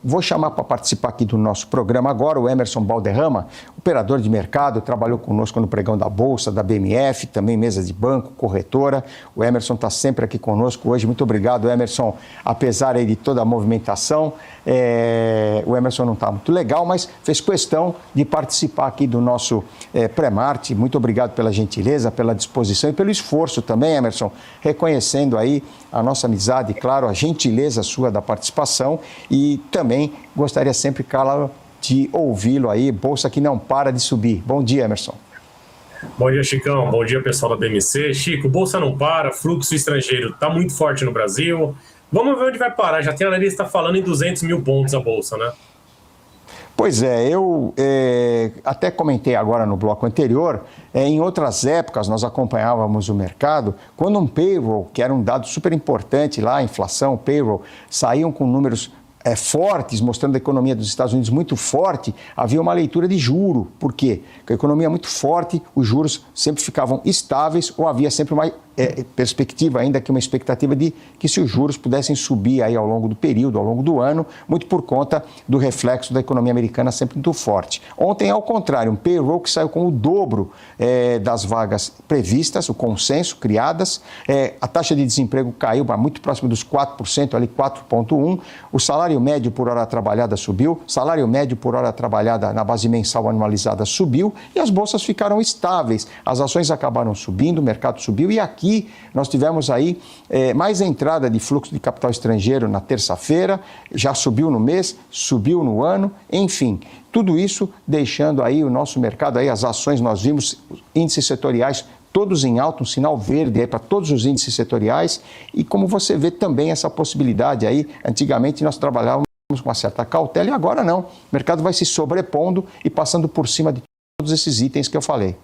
vou chamar para participar aqui do nosso programa agora o Emerson Balderrama, operador de mercado, trabalhou conosco no pregão da Bolsa, da BMF, também mesa de banco, corretora. O Emerson está sempre aqui conosco hoje. Muito obrigado, Emerson. Apesar aí de toda a movimentação, o Emerson não está muito legal, mas fez questão de participar aqui do nosso pré-marte. Muito obrigado pela gentileza, pela disposição e pelo esforço também, Emerson, reconhecendo aí a nossa amizade, claro, a gentileza sua da participação e também gostaria sempre, Carla, de ouvi-lo aí, bolsa que não para de subir. Bom dia, Emerson. Bom dia, Chicão. Bom dia, pessoal da BMC. Chico, bolsa não para, fluxo estrangeiro está muito forte no Brasil. Vamos ver onde vai parar. Já tem analista falando em 200 mil pontos a bolsa, né? Pois é, eu até comentei agora no bloco anterior, em outras épocas nós acompanhávamos o mercado, quando um payroll, que era um dado super importante lá, a inflação, payroll, saíam com números fortes, mostrando a economia dos Estados Unidos muito forte, havia uma leitura de juro. Por quê? Porque a economia é muito forte, os juros sempre ficavam estáveis ou havia sempre uma perspectiva, ainda que uma expectativa de que se os juros pudessem subir aí ao longo do período, ao longo do ano, muito por conta do reflexo da economia americana sempre muito forte. Ontem, ao contrário, um payroll que saiu com o dobro das vagas previstas, o consenso, criadas, a taxa de desemprego caiu para muito próximo dos 4%, ali 4,1%, o salário médio por hora trabalhada subiu, salário médio por hora trabalhada na base mensal anualizada subiu e as bolsas ficaram estáveis, as ações acabaram subindo, o mercado subiu e aqui nós tivemos aí mais entrada de fluxo de capital estrangeiro na terça-feira, já subiu no mês, subiu no ano, enfim, tudo isso deixando aí o nosso mercado, aí as ações nós vimos, índices setoriais todos em alta, um sinal verde aí para todos os índices setoriais e como você vê também essa possibilidade aí, antigamente nós trabalhávamos com uma certa cautela e agora não, o mercado vai se sobrepondo e passando por cima de todos esses itens que eu falei.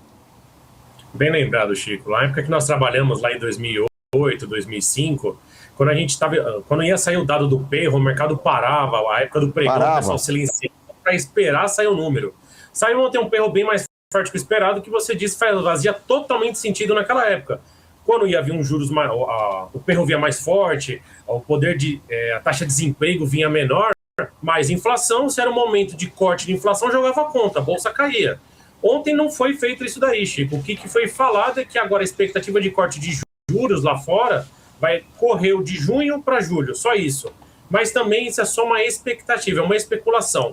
Bem lembrado, Chico. Na época que nós trabalhamos lá em 2008, 2005, quando ia sair o dado do payroll, o mercado parava, a época do pregão, o pessoal silenciava para esperar sair o número. Saiu ontem um payroll bem mais forte que o esperado, que você disse fazia totalmente sentido naquela época. Quando ia vir juros, o payroll vinha mais forte, a taxa de desemprego vinha menor, mais inflação, se era um momento de corte de inflação, jogava conta, a bolsa caía. Ontem não foi feito isso daí, Chico. O que foi falado é que agora a expectativa de corte de juros lá fora vai correr de junho para julho, só isso. Mas também isso é só uma expectativa, é uma especulação.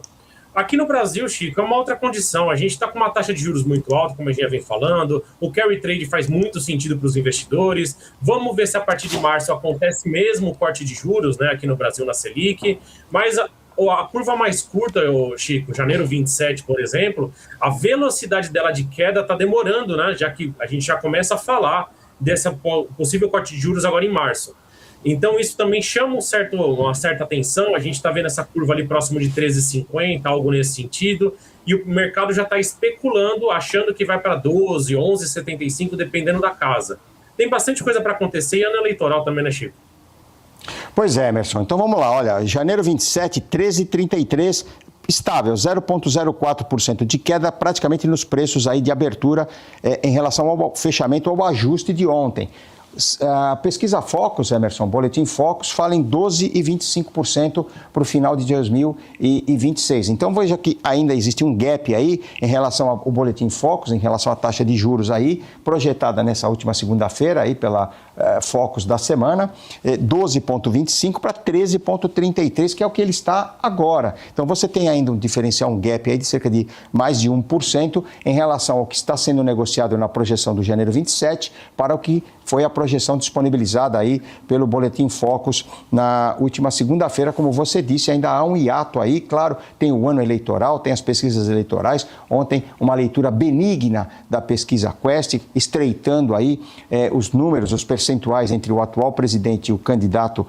Aqui no Brasil, Chico, é uma outra condição. A gente está com uma taxa de juros muito alta, como a gente já vem falando. O carry trade faz muito sentido para os investidores. Vamos ver se a partir de março acontece mesmo o corte de juros, né, aqui no Brasil, na Selic. Mas a curva mais curta, Chico, janeiro 27, por exemplo, a velocidade dela de queda está demorando, né? Já que a gente já começa a falar dessa possível corte de juros agora em março. Então isso também chama uma certa atenção, a gente está vendo essa curva ali próximo de 13,50, algo nesse sentido, e o mercado já está especulando, achando que vai para 12, 11,75, dependendo da casa. Tem bastante coisa para acontecer e ano eleitoral também, né, Chico? Pois é, Emerson. Então vamos lá, olha, janeiro 27, 13,33, estável, 0,04% de queda praticamente nos preços aí de abertura em relação ao fechamento ou ao ajuste de ontem. A pesquisa Focus, Emerson, Boletim Focus, fala em 12,25% para o final de 2026. Então, veja que ainda existe um gap aí em relação ao Boletim Focus, em relação à taxa de juros aí, projetada nessa última segunda-feira aí pela Focus da semana, 12,25 para 13,33, que é o que ele está agora. Então, você tem ainda um diferencial, um gap aí de cerca de mais de 1% em relação ao que está sendo negociado na projeção do janeiro 27 para o que foi a projeção disponibilizada aí pelo Boletim Focus na última segunda-feira. Como você disse, ainda há um hiato aí, claro, tem o ano eleitoral, tem as pesquisas eleitorais. Ontem, uma leitura benigna da pesquisa Quest, estreitando aí os números, os percentuais entre o atual presidente e o candidato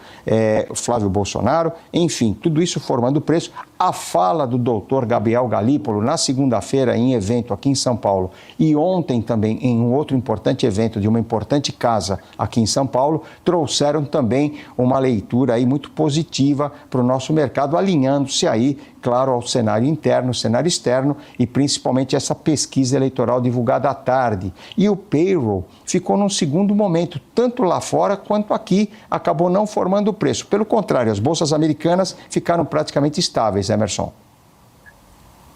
Flávio Bolsonaro. Enfim, tudo isso formando o preço. A fala do doutor Gabriel Galípolo na segunda-feira em evento aqui em São Paulo e ontem também em um outro importante evento de uma importante casa aqui em São Paulo, trouxeram também uma leitura aí muito positiva para o nosso mercado, alinhando-se aí, claro, ao cenário interno, cenário externo e principalmente essa pesquisa eleitoral divulgada à tarde. E o payroll ficou num segundo momento, tanto lá fora quanto aqui, acabou não formando o preço. Pelo contrário, as bolsas americanas ficaram praticamente estáveis, Emerson.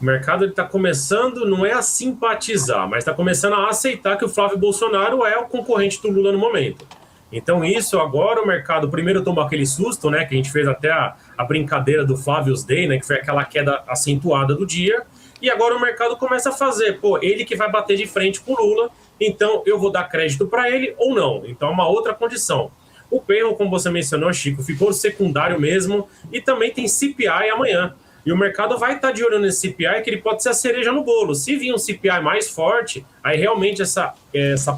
O mercado está começando, não é a simpatizar, mas está começando a aceitar que o Flávio Bolsonaro é o concorrente do Lula no momento. Então isso agora o mercado primeiro tomou aquele susto, né, que a gente fez até a brincadeira do Flávio's Day, né, que foi aquela queda acentuada do dia, e agora o mercado começa a fazer, ele que vai bater de frente com o Lula, então eu vou dar crédito para ele ou não. Então é uma outra condição. O payroll, como você mencionou, Chico, ficou secundário mesmo e também tem CPI amanhã. E o mercado vai estar de olho nesse CPI, que ele pode ser a cereja no bolo. Se vir um CPI mais forte, aí realmente essa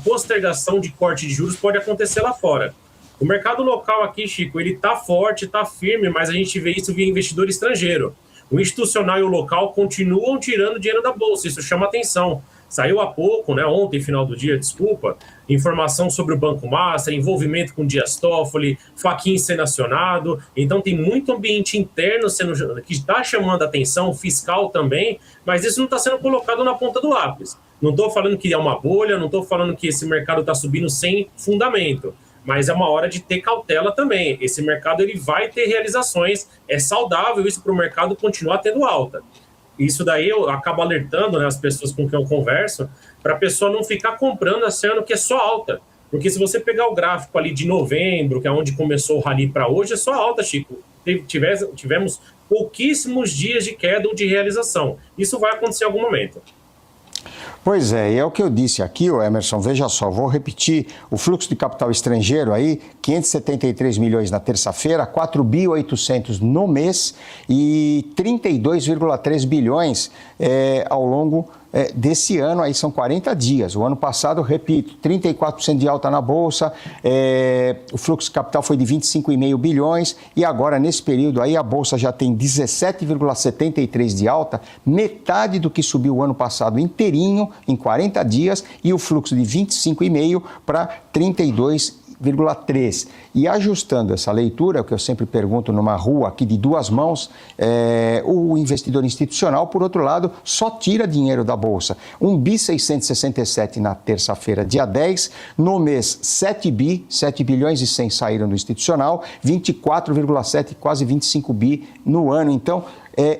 postergação de corte de juros pode acontecer lá fora. O mercado local aqui, Chico, ele está forte, está firme, mas a gente vê isso via investidor estrangeiro. O institucional e o local continuam tirando dinheiro da bolsa, isso chama atenção. Saiu há pouco, né, ontem, final do dia, desculpa, informação sobre o Banco Master, envolvimento com Dias Toffoli, Fachin sendo acionado. Então tem muito ambiente interno que está chamando a atenção, fiscal também, mas isso não está sendo colocado na ponta do lápis. Não estou falando que é uma bolha, não estou falando que esse mercado está subindo sem fundamento, mas é uma hora de ter cautela também. Esse mercado ele vai ter realizações, é saudável isso para o mercado continuar tendo alta. Isso daí eu acabo alertando, né, as pessoas com quem eu converso, para a pessoa não ficar comprando achando que é só alta. Porque se você pegar o gráfico ali de novembro, que é onde começou o rally para hoje, é só alta, Chico. Tivemos pouquíssimos dias de queda ou de realização. Isso vai acontecer em algum momento. Pois é, e é o que eu disse aqui, Emerson, veja só, vou repetir, o fluxo de capital estrangeiro aí, 573 milhões na terça-feira, 4.800 no mês e 32,3 bilhões ao longo desse ano, aí são 40 dias. O ano passado, repito, 34% de alta na Bolsa, o fluxo de capital foi de 25,5 bilhões e agora, nesse período aí, a Bolsa já tem 17,73 de alta, metade do que subiu o ano passado inteirinho, em 40 dias, e o fluxo de 25,5 para 32,3. E ajustando essa leitura, o que eu sempre pergunto numa rua aqui de duas mãos, o investidor institucional, por outro lado, só tira dinheiro da Bolsa. 1.667 na terça-feira, dia 10, no mês 7 bilhões e 100 saíram do institucional, 24,7, quase 25 bi no ano. Então,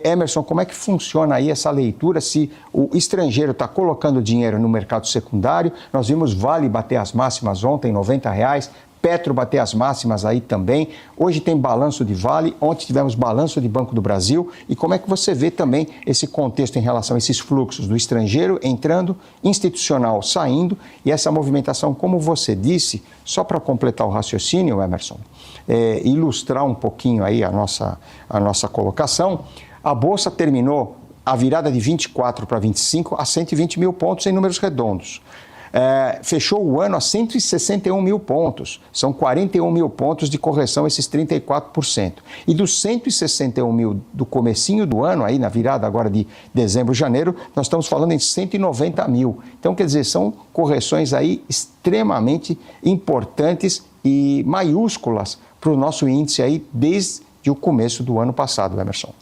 Emerson, como é que funciona aí essa leitura se o estrangeiro está colocando dinheiro no mercado secundário? Nós vimos Vale bater as máximas ontem, R$90, Petro bater as máximas aí também. Hoje tem balanço de Vale, ontem tivemos balanço de Banco do Brasil. E como é que você vê também esse contexto em relação a esses fluxos do estrangeiro entrando, institucional saindo e essa movimentação, como você disse, só para completar o raciocínio, Emerson, ilustrar um pouquinho aí a nossa colocação, a Bolsa terminou a virada de 24 para 25 a 120 mil pontos em números redondos. Fechou o ano a 161 mil pontos, são 41 mil pontos de correção, esses 34%. E dos 161 mil do comecinho do ano, aí na virada agora de dezembro, janeiro, nós estamos falando em 190 mil. Então, quer dizer, são correções aí extremamente importantes e maiúsculas para o nosso índice aí desde o começo do ano passado, Emerson.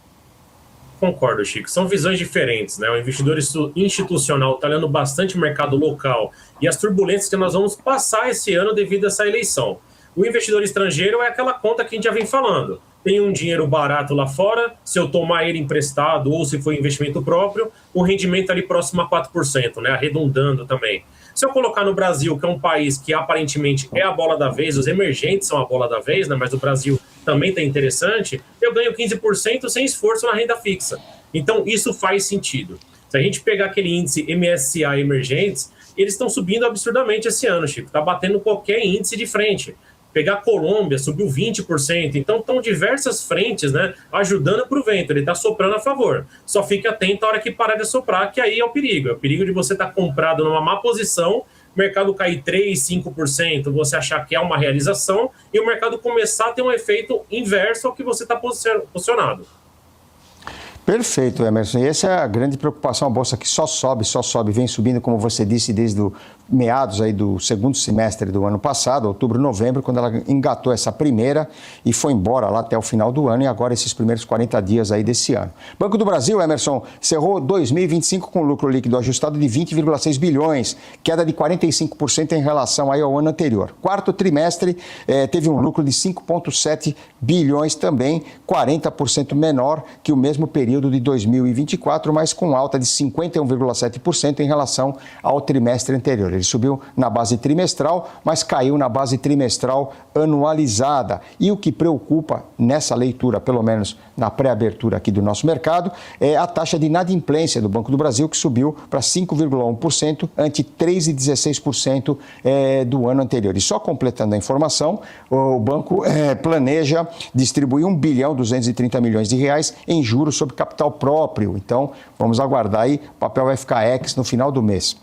Concordo, Chico. São visões diferentes, né? O investidor institucional está olhando bastante o mercado local e as turbulências que nós vamos passar esse ano devido a essa eleição. O investidor estrangeiro é aquela conta que a gente já vem falando. Tem um dinheiro barato lá fora, se eu tomar ele emprestado ou se for investimento próprio, o rendimento ali próximo a 4%, né? Arredondando também. Se eu colocar no Brasil, que é um país que aparentemente é a bola da vez, os emergentes são a bola da vez, né? Mas o Brasil também está interessante, eu ganho 15% sem esforço na renda fixa. Então, isso faz sentido. Se a gente pegar aquele índice MSCI emergentes, eles estão subindo absurdamente esse ano, Chico. Está batendo qualquer índice de frente. Pegar a Colômbia, subiu 20%. Então, estão diversas frentes, né, ajudando para o vento. Ele está soprando a favor. Só fique atento a hora que parar de soprar, que aí é o perigo. É o perigo de você estar comprado numa má posição, o mercado cair 3%, 5%, você achar que é uma realização, e o mercado começar a ter um efeito inverso ao que você está posicionado. Perfeito, Emerson. E essa é a grande preocupação. A Bolsa que só sobe, vem subindo, como você disse, desde o meados aí do segundo semestre do ano passado, outubro, novembro, quando ela engatou essa primeira e foi embora lá até o final do ano e agora esses primeiros 40 dias aí desse ano. Banco do Brasil, Emerson, encerrou 2025 com lucro líquido ajustado de 20,6 bilhões, queda de 45% em relação aí ao ano anterior. Quarto trimestre teve um lucro de 5,7 bilhões também, 40% menor que o mesmo período de 2024, mas com alta de 51,7% em relação ao trimestre anterior. Ele subiu na base trimestral, mas caiu na base trimestral anualizada. E o que preocupa nessa leitura, pelo menos na pré-abertura aqui do nosso mercado, é a taxa de inadimplência do Banco do Brasil, que subiu para 5,1%, ante 3,16% do ano anterior. E só completando a informação, o banco planeja distribuir 1 bilhão 230 milhões de reais em juros sobre capital próprio. Então, vamos aguardar aí, o papel vai ficar ex no final do mês.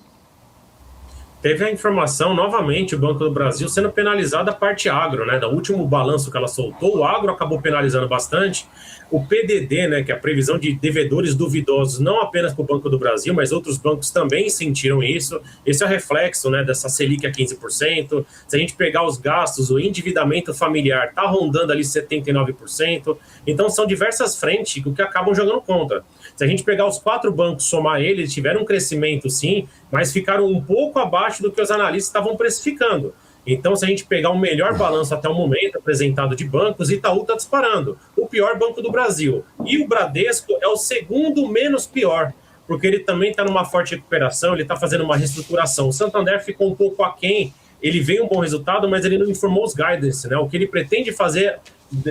Teve a informação, novamente, o Banco do Brasil sendo penalizado a parte agro, né? Do último balanço que ela soltou, o agro acabou penalizando bastante. O PDD, né, que é a previsão de devedores duvidosos, não apenas para o Banco do Brasil, mas outros bancos também sentiram isso. Esse é o reflexo, né, dessa Selic a 15%. Se a gente pegar os gastos, o endividamento familiar está rondando ali 79%. Então, são diversas frentes que acabam jogando contra. Se a gente pegar os 4 bancos, somar eles tiveram um crescimento sim, mas ficaram um pouco abaixo do que os analistas estavam precificando. Então, se a gente pegar o melhor balanço até o momento apresentado de bancos, Itaú está disparando, o pior banco do Brasil. E o Bradesco é o segundo menos pior, porque ele também está numa forte recuperação, ele está fazendo uma reestruturação. O Santander ficou um pouco aquém, ele veio um bom resultado, mas ele não informou os guidance, né? O que ele pretende fazer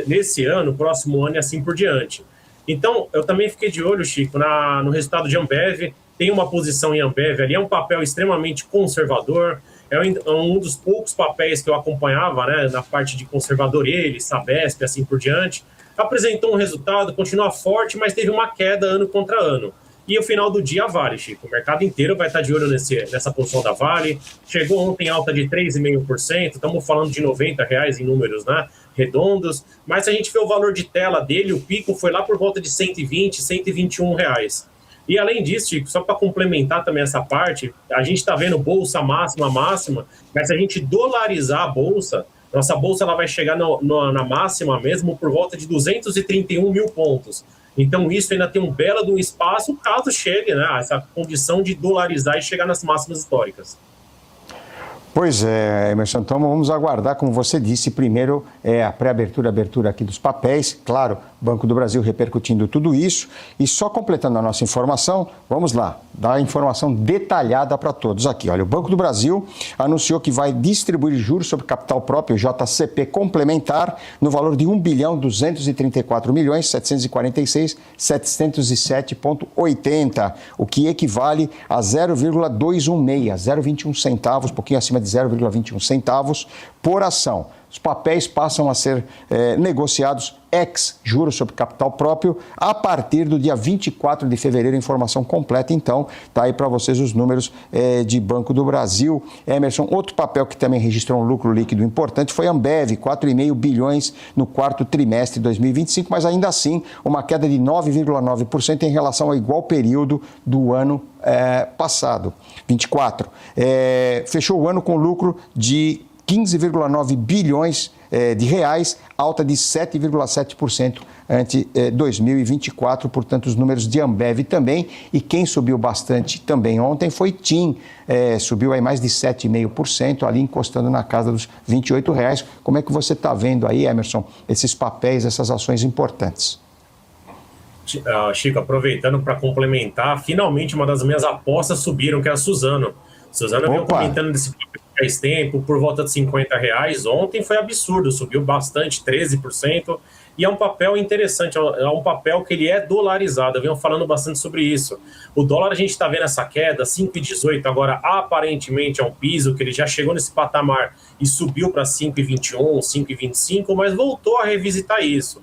nesse ano, próximo ano e assim por diante. Então, eu também fiquei de olho, Chico, no resultado de Ambev. Tem uma posição em Ambev ali, é um papel extremamente conservador, é um dos poucos papéis que eu acompanhava, né, na parte de conservador, ele, Sabesp, assim por diante. Apresentou um resultado, continua forte, mas teve uma queda ano contra ano. E o final do dia, a Vale, Chico. O mercado inteiro vai estar de olho nessa posição da Vale. Chegou ontem alta de 3,5%, estamos falando de R$90 em números, né, redondos. Mas se a gente vê o valor de tela dele, o pico foi lá por volta de R$120, R$121. E além disso, Chico, só para complementar também essa parte, a gente está vendo bolsa máxima, mas se a gente dolarizar a bolsa, nossa bolsa ela vai chegar na máxima mesmo por volta de 231 mil pontos. Então isso ainda tem um belo de um espaço caso chegue, né, essa condição de dolarizar e chegar nas máximas históricas. Pois é, Emerson, então vamos aguardar, como você disse, primeiro a abertura aqui dos papéis, claro, Banco do Brasil repercutindo tudo isso, e só completando a nossa informação, vamos lá, dar a informação detalhada para todos aqui. Olha, o Banco do Brasil anunciou que vai distribuir juros sobre capital próprio, JCP complementar, no valor de 1 bilhão 234 milhões 746 707,80, o que equivale a 0,216, 0,21 centavos, um pouquinho acima de 0,21 centavos por ação. Os papéis passam a ser negociados ex-juros sobre capital próprio a partir do dia 24 de fevereiro, informação completa. Então, está aí para vocês os números de Banco do Brasil. Emerson, outro papel que também registrou um lucro líquido importante foi a Ambev, 4,5 bilhões no quarto trimestre de 2025, mas ainda assim uma queda de 9,9% em relação ao igual período do ano passado, 24. Fechou o ano com lucro de 15,9 bilhões de reais, alta de 7,7% ante 2024, portanto os números de Ambev também, e quem subiu bastante também ontem foi TIM, subiu aí mais de 7,5%, ali encostando na casa dos R$28. Como é que você está vendo aí, Emerson, esses papéis, essas ações importantes? Chico, aproveitando para complementar, finalmente uma das minhas apostas subiram, que é a Suzano. Suzano veio comentando desse faz tempo, por volta de R$50. Ontem foi absurdo, subiu bastante, 13%. E é um papel interessante, é um papel que ele é dolarizado. Eu venho falando bastante sobre isso. O dólar, a gente está vendo essa queda, 5,18, agora aparentemente é um piso, que ele já chegou nesse patamar e subiu para 5,21, 5,25, mas voltou a revisitar isso.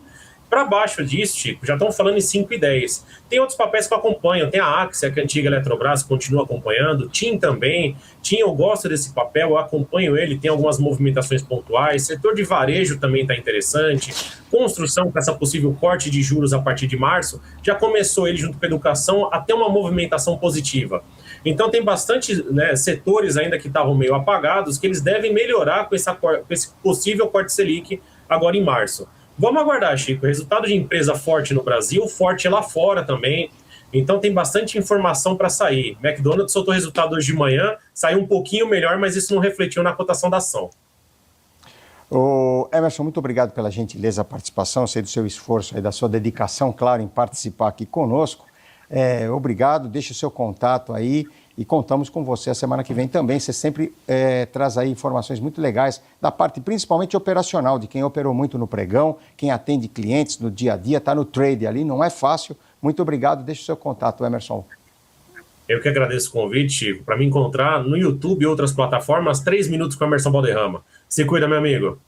Para baixo disso, Chico, já estão falando em 5,10. Tem outros papéis que eu acompanho. Tem a Axia, que é a antiga Eletrobras, continua acompanhando. TIM também. TIM, eu gosto desse papel, eu acompanho ele, tem algumas movimentações pontuais. Setor de varejo também está interessante. Construção, com essa possível corte de juros a partir de março, já começou ele, junto com a educação, a ter uma movimentação positiva. Então tem bastante, né, setores ainda que estavam meio apagados, que eles devem melhorar com esse possível corte Selic agora em março. Vamos aguardar, Chico. Resultado de empresa forte no Brasil, forte lá fora também. Então tem bastante informação para sair. McDonald's soltou resultado hoje de manhã, saiu um pouquinho melhor, mas isso não refletiu na cotação da ação. Ô Emerson, muito obrigado pela gentileza, a participação, sei do seu esforço e da sua dedicação, claro, em participar aqui conosco. Obrigado, deixe o seu contato aí e contamos com você a semana que vem também. Você sempre traz aí informações muito legais da parte principalmente operacional, de quem operou muito no pregão, quem atende clientes no dia a dia, está no trade ali, não é fácil. Muito obrigado, deixe o seu contato, Emerson. Eu que agradeço o convite, Chico, para me encontrar no YouTube e outras plataformas, 3 minutos com Emerson Valderrama. Se cuida, meu amigo.